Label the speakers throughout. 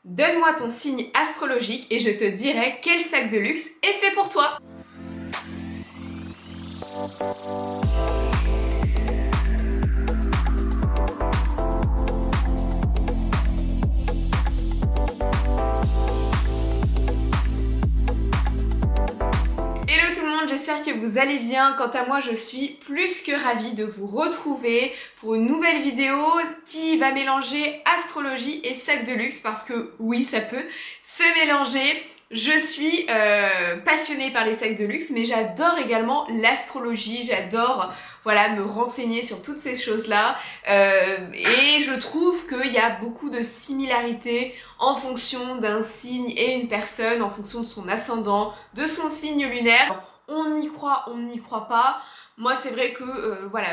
Speaker 1: Donne-moi ton signe astrologique et je te dirai quel sac de luxe est fait pour toi. Hello tout le monde, j'espère que vous allez bien. Quant à moi, je suis plus que ravie de vous retrouver pour une nouvelle vidéo qui va mélanger astrologie et sac de luxe parce que oui, ça peut se mélanger. Je suis passionnée par les sacs de luxe, mais j'adore également l'astrologie, j'adore me renseigner sur toutes ces choses-là et je trouve qu'il y a beaucoup de similarités en fonction d'un signe et une personne, en fonction de son ascendant, de son signe lunaire. On y croit, on n'y croit pas. Moi, c'est vrai que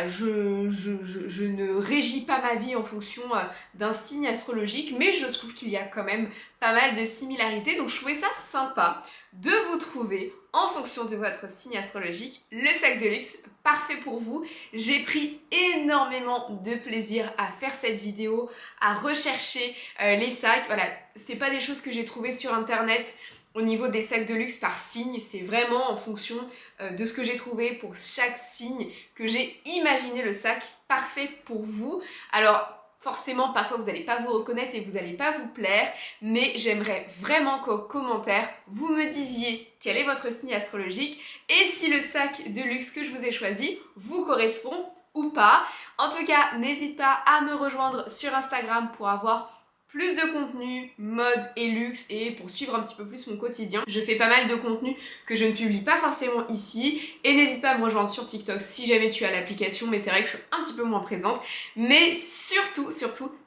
Speaker 1: je ne régis pas ma vie en fonction d'un signe astrologique, mais je trouve qu'il y a quand même pas mal de similarités. Donc, je trouvais ça sympa de vous trouver, en fonction de votre signe astrologique, le sac de luxe parfait pour vous. J'ai pris énormément de plaisir à faire cette vidéo, à rechercher les sacs. Voilà, c'est pas des choses que j'ai trouvées sur internet. Au niveau des sacs de luxe par signe, c'est vraiment en fonction de ce que j'ai trouvé pour chaque signe que j'ai imaginé le sac parfait pour vous. Alors forcément, parfois vous n'allez pas vous reconnaître et vous n'allez pas vous plaire, mais j'aimerais vraiment qu'aux commentaires, vous me disiez quel est votre signe astrologique et si le sac de luxe que je vous ai choisi vous correspond ou pas. En tout cas, n'hésite pas à me rejoindre sur Instagram pour avoir plus de contenu, mode et luxe et pour suivre un petit peu plus mon quotidien. Je fais pas mal de contenu que je ne publie pas forcément ici et n'hésite pas à me rejoindre sur TikTok si jamais tu as l'application, mais c'est vrai que je suis un petit peu moins présente. Mais surtout,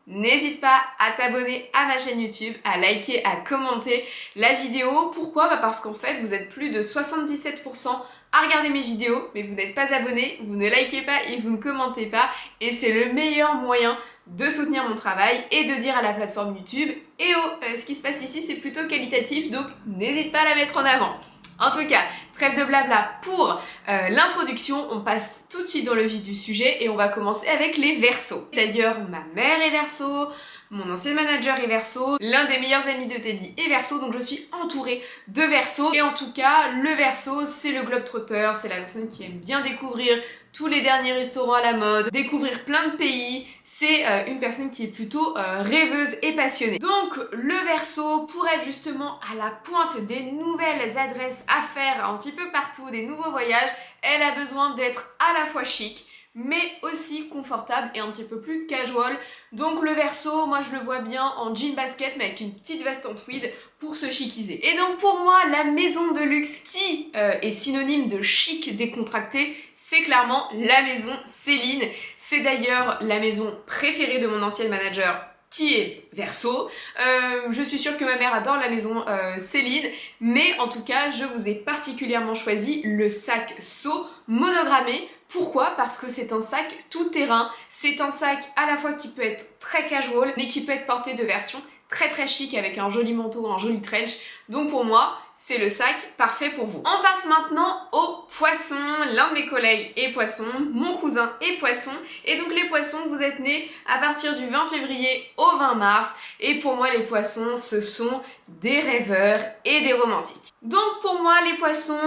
Speaker 1: n'hésite pas à t'abonner à ma chaîne YouTube, à liker, à commenter la vidéo. Pourquoi ? Parce qu'en fait, vous êtes plus de 77% à regarder mes vidéos, mais vous n'êtes pas abonné, vous ne likez pas et vous ne commentez pas. Et c'est le meilleur moyen de soutenir mon travail et de dire à la plateforme YouTube « Eh oh, ce qui se passe ici c'est plutôt qualitatif, donc n'hésite pas à la mettre en avant ». En tout cas, trêve de blabla pour l'introduction, on passe tout de suite dans le vif du sujet et on va commencer avec les Verseaux. D'ailleurs, ma mère est Verseau, mon ancien manager est Verseau, l'un des meilleurs amis de Teddy est Verseau, donc je suis entourée de Verseau. Et en tout cas, le Verseau, c'est le globe-trotteur, c'est la personne qui aime bien découvrir tous les derniers restaurants à la mode, découvrir plein de pays. C'est une personne qui est plutôt rêveuse et passionnée. Donc le Verseau, pour être justement à la pointe des nouvelles adresses à faire un petit peu partout, des nouveaux voyages, elle a besoin d'être à la fois chic, mais aussi confortable et un petit peu plus casual. Donc le Verseau, moi je le vois bien en jean basket mais avec une petite veste en tweed pour se chiquiser. Et donc pour moi, la maison de luxe qui est synonyme de chic décontracté, c'est clairement la maison Céline. C'est d'ailleurs la maison préférée de mon ancienne manager qui est Verseau. Je suis sûre que ma mère adore la maison Céline, mais en tout cas, je vous ai particulièrement choisi le sac seau monogrammé. Pourquoi ? Parce que c'est un sac tout terrain, c'est un sac à la fois qui peut être très casual, mais qui peut être porté de version très chic avec un joli manteau, un joli trench. Donc pour moi, c'est le sac parfait pour vous. On passe maintenant aux poissons. L'un de mes collègues est poisson, mon cousin est poisson. Et donc les poissons, vous êtes nés à partir du 20 février au 20 mars. Et pour moi, les poissons, ce sont des rêveurs et des romantiques. Donc pour moi, les poissons,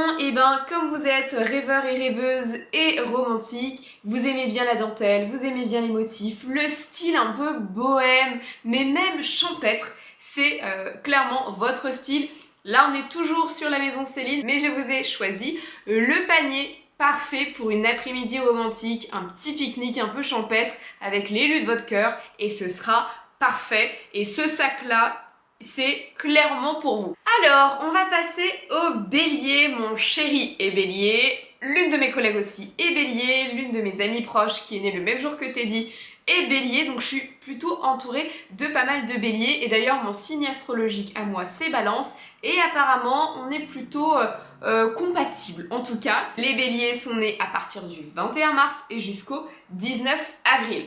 Speaker 1: comme vous êtes rêveurs et rêveuses et romantiques, vous aimez bien la dentelle, vous aimez bien les motifs, le style un peu bohème, mais même champêtre, c'est clairement votre style. Là, on est toujours sur la maison Céline, mais je vous ai choisi le panier parfait pour une après-midi romantique, un petit pique-nique un peu champêtre avec l'élu de votre cœur et ce sera parfait. Et ce sac-là, c'est clairement pour vous. Alors, on va passer au Bélier. Mon chéri est Bélier, l'une de mes collègues aussi est Bélier, l'une de mes amies proches qui est née le même jour que Teddy est Bélier, donc je suis plutôt entourée de pas mal de Béliers. Et d'ailleurs, mon signe astrologique à moi, c'est Balance. Et apparemment, on est plutôt compatibles. En tout cas, les Béliers sont nés à partir du 21 mars et jusqu'au 19 avril.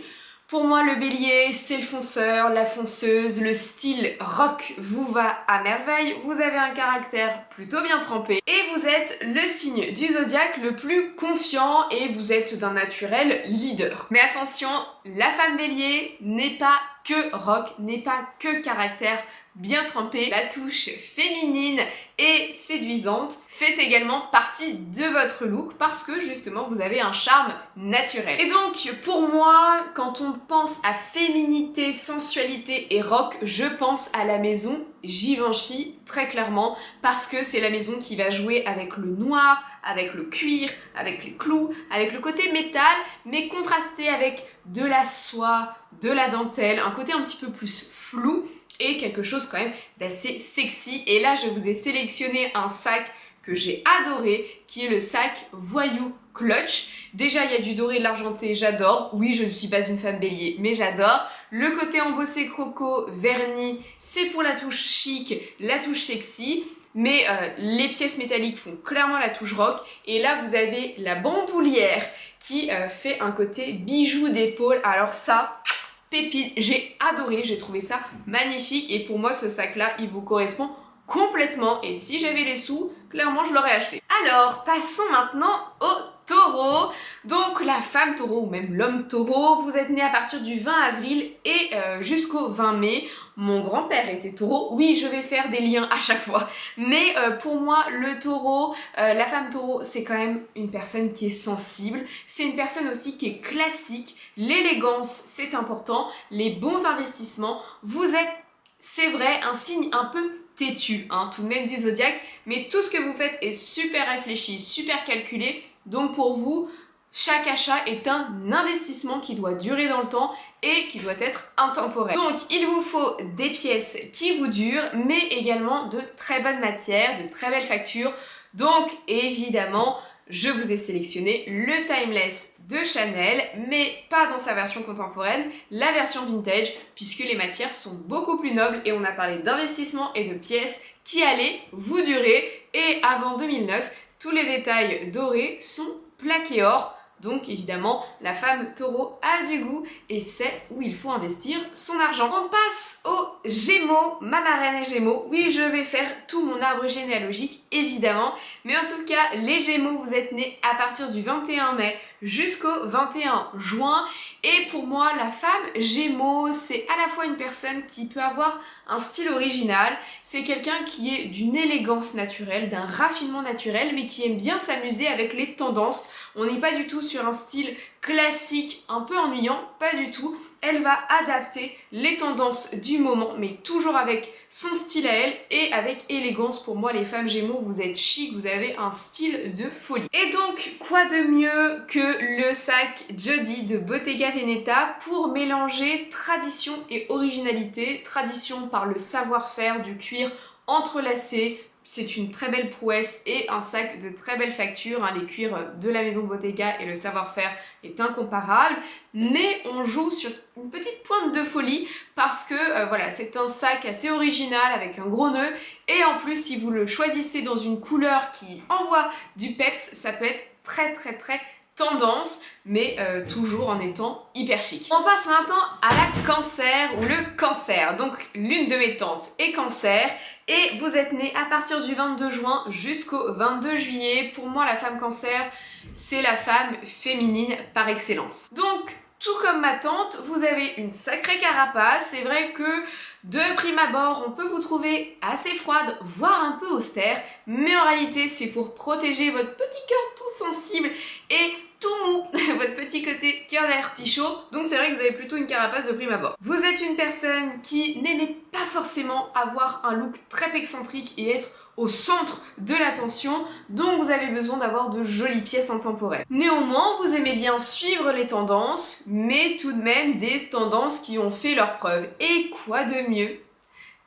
Speaker 1: Pour moi, le Bélier, c'est le fonceur, la fonceuse, le style rock vous va à merveille, vous avez un caractère plutôt bien trempé et vous êtes le signe du zodiaque le plus confiant et vous êtes d'un naturel leader. Mais attention, la femme Bélier n'est pas que rock, n'est pas que caractère, bien trempée, la touche féminine et séduisante fait également partie de votre look parce que justement vous avez un charme naturel. Et donc pour moi, quand on pense à féminité, sensualité et rock, je pense à la maison Givenchy très clairement parce que c'est la maison qui va jouer avec le noir, avec le cuir, avec les clous, avec le côté métal mais contrasté avec de la soie, de la dentelle, un côté un petit peu plus flou et quelque chose quand même d'assez sexy. Et là je vous ai sélectionné un sac que j'ai adoré, qui est le sac Voyou Clutch. Déjà il y a du doré, de l'argenté, j'adore. Oui, je ne suis pas une femme bélier, mais j'adore. Le côté embossé croco verni, c'est pour la touche chic, la touche sexy. Mais les pièces métalliques font clairement la touche rock. Et là vous avez la bandoulière qui fait un côté bijou d'épaule. Alors ça, pépite, j'ai adoré, j'ai trouvé ça magnifique. Et pour moi ce sac là, il vous correspond complètement, et si j'avais les sous, clairement je l'aurais acheté. Alors, passons maintenant au taureau. Donc la femme taureau, ou même l'homme taureau, vous êtes né à partir du 20 avril et jusqu'au 20 mai. Mon grand-père était taureau. Oui, je vais faire des liens à chaque fois. Mais pour moi, le taureau, la femme taureau, c'est quand même une personne qui est sensible. C'est une personne aussi qui est classique. L'élégance, c'est important. Les bons investissements. Vous êtes, c'est vrai, un signe un peu têtu, hein, tout de même du zodiaque, mais tout ce que vous faites est super réfléchi, super calculé, donc pour vous, chaque achat est un investissement qui doit durer dans le temps et qui doit être intemporel. Donc il vous faut des pièces qui vous durent, mais également de très bonnes matières, de très belles factures, donc évidemment, je vous ai sélectionné le Timeless de Chanel, mais pas dans sa version contemporaine, la version vintage, puisque les matières sont beaucoup plus nobles et on a parlé d'investissement et de pièces qui allaient vous durer. Et avant 2009, tous les détails dorés sont plaqués or. Donc évidemment, la femme taureau a du goût et sait où il faut investir son argent. On passe aux Gémeaux, ma marraine est Gémeaux. Oui, je vais faire tout mon arbre généalogique, évidemment. Mais en tout cas, les Gémeaux, vous êtes nés à partir du 21 mai jusqu'au 21 juin. Et pour moi, la femme Gémeaux, c'est à la fois une personne qui peut avoir un style original, c'est quelqu'un qui est d'une élégance naturelle, d'un raffinement naturel, mais qui aime bien s'amuser avec les tendances. On n'est pas du tout sur un style classique, un peu ennuyant, pas du tout. Elle va adapter les tendances du moment, mais toujours avec son style à elle et avec élégance. Pour moi, les femmes Gémeaux, vous êtes chic, vous avez un style de folie. Et donc, quoi de mieux que le sac Jody de Bottega Veneta pour mélanger tradition et originalité. Tradition par le savoir-faire du cuir entrelacé. C'est une très belle prouesse et un sac de très belle facture. Hein. Les cuirs de la maison Bottega et le savoir-faire est incomparable. Mais on joue sur une petite pointe de folie parce que voilà, c'est un sac assez original avec un gros nœud. Et en plus, si vous le choisissez dans une couleur qui envoie du peps, ça peut être très tendance, mais toujours en étant hyper chic. On passe maintenant à la Cancer ou le Cancer. Donc l'une de mes tantes est Cancer et vous êtes nés à partir du 22 juin jusqu'au 22 juillet. Pour moi, la femme Cancer, c'est la femme féminine par excellence. Donc tout comme ma tante, vous avez une sacrée carapace. C'est vrai que de prime abord, on peut vous trouver assez froide, voire un peu austère, mais en réalité, c'est pour protéger votre petit cœur tout sensible et tout mou, votre petit côté cœur d'artichaut. Donc c'est vrai que vous avez plutôt une carapace de prime abord. Vous êtes une personne qui n'aimait pas forcément avoir un look très excentrique et être au centre de l'attention, donc vous avez besoin d'avoir de jolies pièces intemporelles. Néanmoins, vous aimez bien suivre les tendances, mais tout de même des tendances qui ont fait leurs preuves. Et quoi de mieux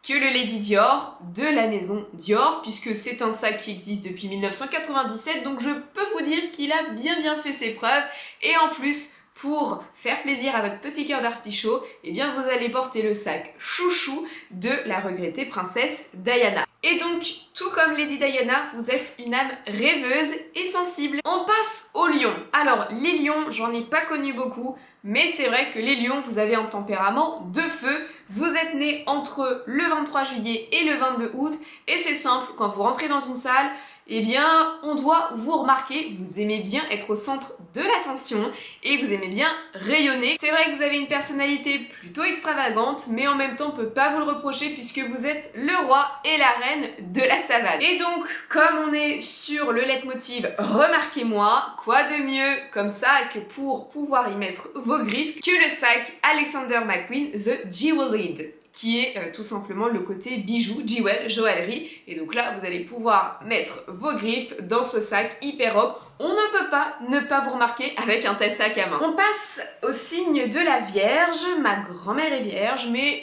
Speaker 1: que le Lady Dior de la maison Dior, puisque c'est un sac qui existe depuis 1997, donc je peux vous dire qu'il a bien fait ses preuves, et en plus, pour faire plaisir à votre petit cœur d'artichaut, eh bien vous allez porter le sac chouchou de la regrettée princesse Diana. Et donc, tout comme Lady Diana, vous êtes une âme rêveuse et sensible. On passe aux lions. Alors, les lions, j'en ai pas connu beaucoup, mais c'est vrai que les lions, vous avez un tempérament de feu. Vous êtes nés entre le 23 juillet et le 22 août, et c'est simple, quand vous rentrez dans une salle, eh bien, on doit vous remarquer, vous aimez bien être au centre de l'attention et vous aimez bien rayonner. C'est vrai que vous avez une personnalité plutôt extravagante, mais en même temps, on peut pas vous le reprocher puisque vous êtes le roi et la reine de la savane. Et donc, comme on est sur le leitmotiv « Remarquez-moi », quoi de mieux comme ça que pour pouvoir y mettre vos griffes que le sac Alexander McQueen The Jeweled, qui est tout simplement le côté bijoux, jewel, joaillerie. Et donc là, vous allez pouvoir mettre vos griffes dans ce sac hyper rock. On ne peut pas ne pas vous remarquer avec un tel sac à main. On passe au signe de la Vierge. Ma grand-mère est vierge, mais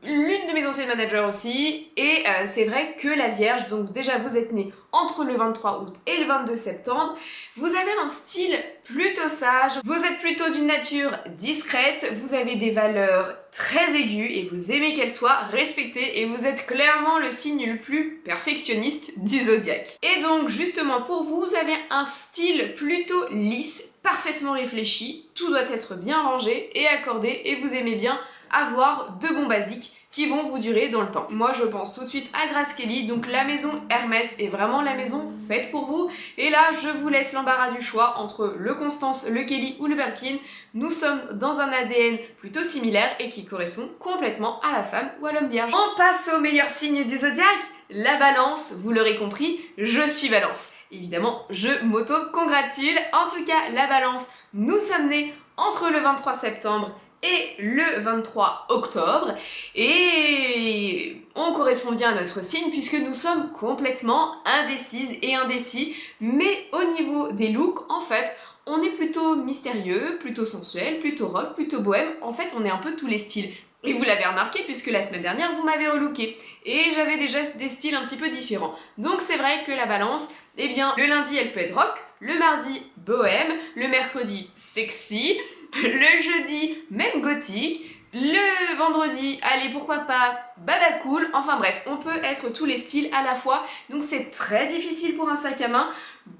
Speaker 1: l'une de mes anciennes managers aussi. Et c'est vrai que la Vierge, donc déjà vous êtes née entre le 23 août et le 22 septembre, vous avez un style plutôt sage, vous êtes plutôt d'une nature discrète, vous avez des valeurs très aiguës et vous aimez qu'elles soient respectées et vous êtes clairement le signe le plus perfectionniste du zodiaque. Et donc justement pour vous, vous avez un style plutôt lisse, parfaitement réfléchi, tout doit être bien rangé et accordé et vous aimez bien avoir de bons basiques qui vont vous durer dans le temps. Moi je pense tout de suite à Grace Kelly, donc la maison Hermès est vraiment la maison faite pour vous. Et là je vous laisse l'embarras du choix entre le Constance, le Kelly ou le Birkin. Nous sommes dans un ADN plutôt similaire et qui correspond complètement à la femme ou à l'homme vierge. On passe au meilleur signe du zodiaque, la Balance. Vous l'aurez compris, je suis Balance. Évidemment, je m'auto-congratule. En tout cas, la Balance, nous sommes nés entre le 23 septembre et le 23 octobre et on correspond bien à notre signe puisque nous sommes complètement indécises et indécis, mais au niveau des looks, en fait, on est plutôt mystérieux, plutôt sensuel, plutôt rock, plutôt bohème. En fait, on est un peu tous les styles. Et vous l'avez remarqué puisque la semaine dernière, vous m'avez relooké. Et j'avais déjà des styles un petit peu différents. Donc c'est vrai que la Balance, eh bien, le lundi, elle peut être rock, le mardi, bohème, le mercredi, sexy, le jeudi, même gothique, le vendredi, allez, pourquoi pas, baba cool. Enfin bref, on peut être tous les styles à la fois. Donc c'est très difficile pour un sac à main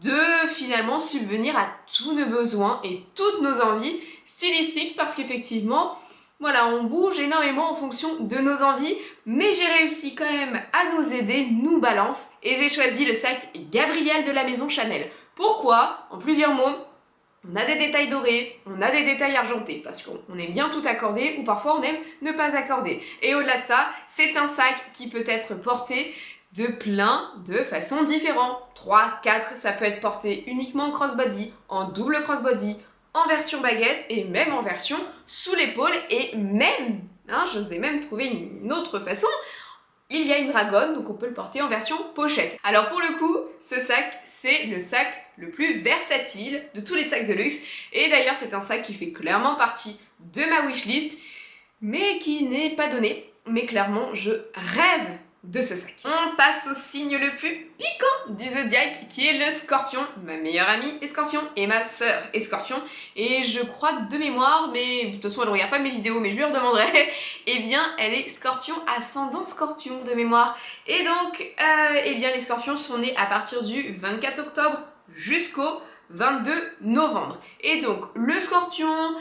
Speaker 1: de finalement subvenir à tous nos besoins et toutes nos envies stylistiques parce qu'effectivement, voilà, on bouge énormément en fonction de nos envies, mais j'ai réussi quand même à nous aider, nous Balance, et j'ai choisi le sac Gabrielle de la maison Chanel. Pourquoi? En plusieurs mots, on a des détails dorés, on a des détails argentés, parce qu'on aime bien tout accorder, ou parfois on aime ne pas accorder. Et au-delà de ça, c'est un sac qui peut être porté de plein de façons différentes. 3, 4, ça peut être porté uniquement en crossbody, en double crossbody, en version baguette et même en version sous l'épaule et même, je vous ai même trouvé une autre façon, il y a une dragonne, donc on peut le porter en version pochette. Alors pour le coup, ce sac, c'est le sac le plus versatile de tous les sacs de luxe et d'ailleurs c'est un sac qui fait clairement partie de ma wishlist mais qui n'est pas donné, mais clairement je rêve de ce sac. On passe au signe le plus piquant du zodiaque qui est le Scorpion. Ma meilleure amie est Scorpion et ma sœur est Scorpion et je crois de mémoire, mais de toute façon elle ne regarde pas mes vidéos mais je lui redemanderai, eh bien elle est Scorpion ascendant Scorpion de mémoire et donc eh bien les Scorpions sont nés à partir du 24 octobre jusqu'au 22 novembre et donc le Scorpion,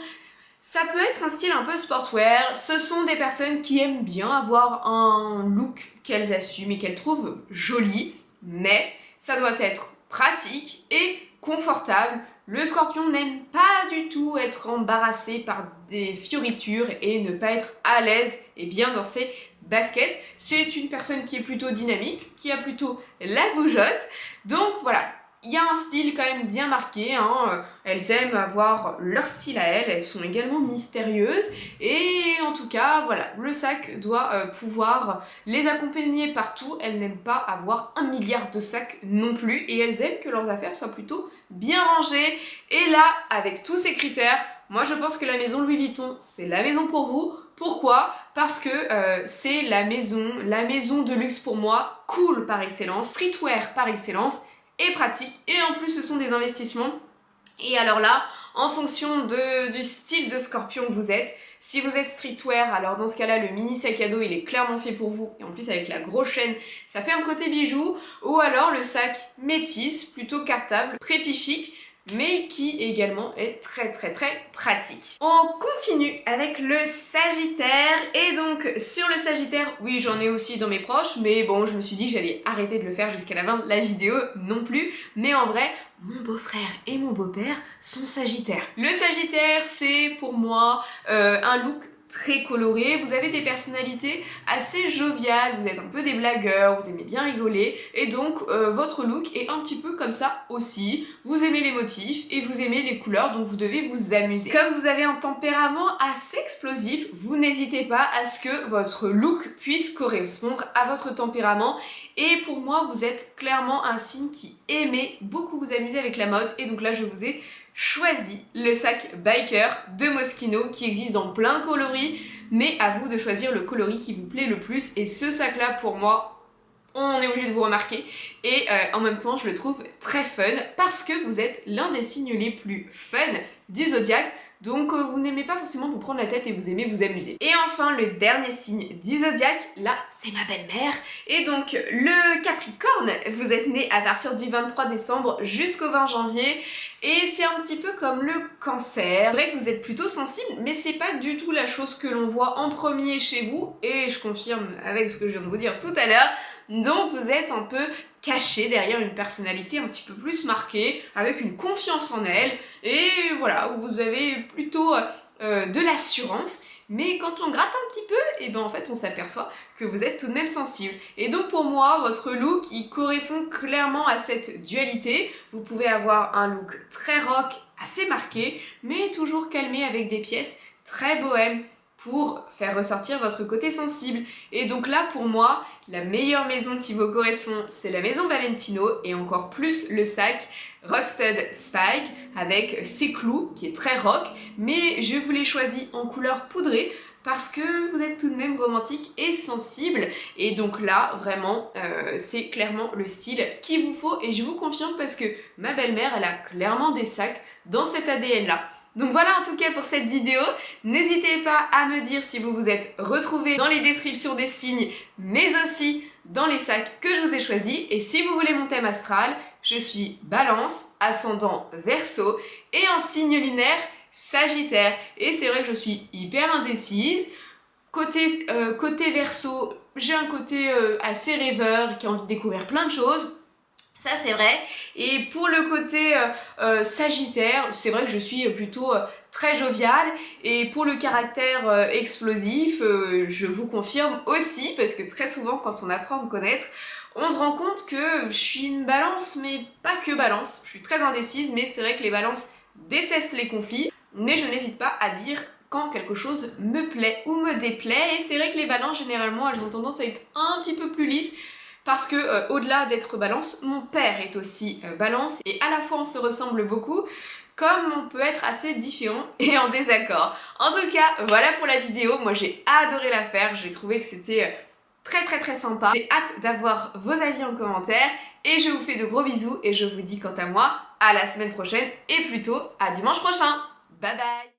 Speaker 1: ça peut être un style un peu sportwear, ce sont des personnes qui aiment bien avoir un look qu'elles assument et qu'elles trouvent joli, mais ça doit être pratique et confortable. Le Scorpion n'aime pas du tout être embarrassé par des fioritures et ne pas être à l'aise et bien dans ses baskets. C'est une personne qui est plutôt dynamique, qui a plutôt la bougeotte, donc voilà. Il y a un style quand même bien marqué, elles aiment avoir leur style à elles sont également mystérieuses et en tout cas voilà, le sac doit pouvoir les accompagner partout, elles n'aiment pas avoir 1 milliard de sacs non plus et elles aiment que leurs affaires soient plutôt bien rangées et là, avec tous ces critères, moi je pense que la maison Louis Vuitton, c'est la maison pour vous. Pourquoi? Parce que c'est la maison de luxe pour moi, cool par excellence, streetwear par excellence, et pratique et en plus ce sont des investissements et alors là en fonction du style de Scorpion que vous êtes, si vous êtes streetwear alors dans ce cas là le mini sac à dos il est clairement fait pour vous et en plus avec la grosse chaîne ça fait un côté bijou ou alors le sac métis plutôt cartable, prépi chic mais qui également est très pratique. On continue avec le Sagittaire, et donc sur le Sagittaire, oui j'en ai aussi dans mes proches, mais bon je me suis dit que j'allais arrêter de le faire jusqu'à la fin de la vidéo non plus, mais en vrai, mon beau-frère et mon beau-père sont Sagittaires. Le Sagittaire, c'est pour moi un look très coloré, vous avez des personnalités assez joviales, vous êtes un peu des blagueurs, vous aimez bien rigoler, et donc votre look est un petit peu comme ça aussi. Vous aimez les motifs et vous aimez les couleurs, donc vous devez vous amuser. Comme vous avez un tempérament assez explosif, vous n'hésitez pas à ce que votre look puisse correspondre à votre tempérament, et pour moi vous êtes clairement un signe qui aimait beaucoup vous amuser avec la mode, et donc là je vous ai choisi le sac biker de Moschino qui existe dans plein de coloris, mais à vous de choisir le coloris qui vous plaît le plus, et ce sac là pour moi on est obligé de vous remarquer, et en même temps je le trouve très fun parce que vous êtes l'un des signes les plus fun du zodiaque. Donc vous n'aimez pas forcément vous prendre la tête et vous aimez vous amuser. Et enfin le dernier signe du zodiaque, là c'est ma belle-mère. Et donc le Capricorne, vous êtes né à partir du 23 décembre jusqu'au 20 janvier. Et c'est un petit peu comme le Cancer. C'est vrai que vous êtes plutôt sensible, mais c'est pas du tout la chose que l'on voit en premier chez vous. Et je confirme avec ce que je viens de vous dire tout à l'heure. Donc vous êtes un peu caché derrière une personnalité un petit peu plus marquée, avec une confiance en elle, et voilà, vous avez plutôt de l'assurance, mais quand on gratte un petit peu, et ben en fait on s'aperçoit que vous êtes tout de même sensible. Et donc pour moi, votre look, il correspond clairement à cette dualité. Vous pouvez avoir un look très rock, assez marqué, mais toujours calmé avec des pièces très bohèmes, pour faire ressortir votre côté sensible. Et donc là, pour moi, la meilleure maison qui vous correspond, c'est la maison Valentino, et encore plus le sac Rockstud Spike avec ses clous, qui est très rock, mais je vous l'ai choisi en couleur poudrée, parce que vous êtes tout de même romantique et sensible, et donc là, vraiment, c'est clairement le style qu'il vous faut, et je vous confirme parce que ma belle-mère, elle a clairement des sacs dans cet ADN-là. Donc voilà en tout cas pour cette vidéo, n'hésitez pas à me dire si vous vous êtes retrouvés dans les descriptions des signes, mais aussi dans les sacs que je vous ai choisis. Et si vous voulez mon thème astral, je suis Balance, ascendant Verseau, et en signe lunaire Sagittaire. Et c'est vrai que je suis hyper indécise. Côté Verseau, j'ai un côté assez rêveur qui a envie de découvrir plein de choses. Ça c'est vrai. Et pour le côté Sagittaire, c'est vrai que je suis plutôt très joviale. Et pour le caractère explosif, je vous confirme aussi, parce que très souvent quand on apprend à me connaître, on se rend compte que je suis une balance, mais pas que balance. Je suis très indécise, mais c'est vrai que les balances détestent les conflits. Mais je n'hésite pas à dire quand quelque chose me plaît ou me déplaît. Et c'est vrai que les balances, généralement, elles ont tendance à être un petit peu plus lisses. Parce que au-delà d'être balance, mon père est aussi balance, et à la fois on se ressemble beaucoup, comme on peut être assez différent et en désaccord. En tout cas, voilà pour la vidéo. Moi j'ai adoré la faire, j'ai trouvé que c'était très sympa. J'ai hâte d'avoir vos avis en commentaire, et je vous fais de gros bisous, et je vous dis quant à moi à la semaine prochaine, et plutôt à dimanche prochain. Bye bye.